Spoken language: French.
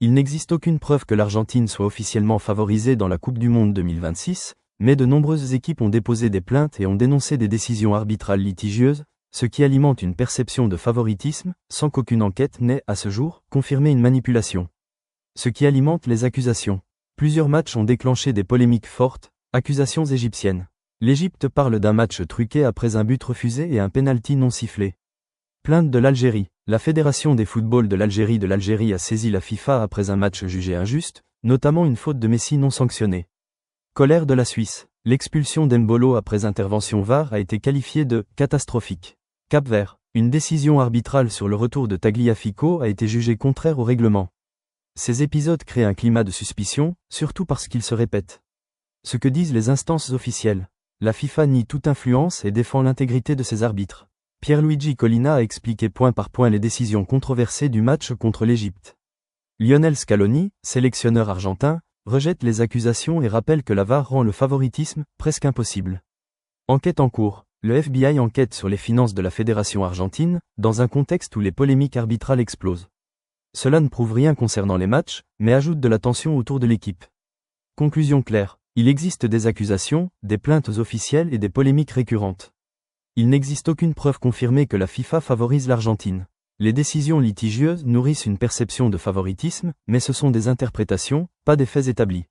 Il n'existe aucune preuve que l'Argentine soit officiellement favorisée dans la Coupe du Monde 2026, mais de nombreuses équipes ont déposé des plaintes et ont dénoncé des décisions arbitrales litigieuses, ce qui alimente une perception de favoritisme, sans qu'aucune enquête n'ait, à ce jour, confirmé une manipulation. Ce qui alimente les accusations. Plusieurs matchs ont déclenché des polémiques fortes, accusations égyptiennes. L'Égypte parle d'un match truqué après un but refusé et un pénalty non sifflé. Plainte de l'Algérie. La Fédération des footballs de l'Algérie a saisi la FIFA après un match jugé injuste, notamment une faute de Messi non sanctionnée. Colère de la Suisse. L'expulsion d'Embolo après intervention VAR a été qualifiée de « catastrophique ». Cap-Vert. Une décision arbitrale sur le retour de Tagliafico a été jugée contraire au règlement. Ces épisodes créent un climat de suspicion, surtout parce qu'ils se répètent. Ce que disent les instances officielles. La FIFA nie toute influence et défend l'intégrité de ses arbitres. Pierluigi Collina a expliqué point par point les décisions controversées du match contre l'Égypte. Lionel Scaloni, sélectionneur argentin, rejette les accusations et rappelle que la VAR rend le favoritisme presque impossible. Enquête en cours. Le FBI enquête sur les finances de la Fédération argentine, dans un contexte où les polémiques arbitrales explosent. Cela ne prouve rien concernant les matchs, mais ajoute de la tension autour de l'équipe. Conclusion claire. Il existe des accusations, des plaintes officielles et des polémiques récurrentes. Il n'existe aucune preuve confirmée que la FIFA favorise l'Argentine. Les décisions litigieuses nourrissent une perception de favoritisme, mais ce sont des interprétations, pas des faits établis.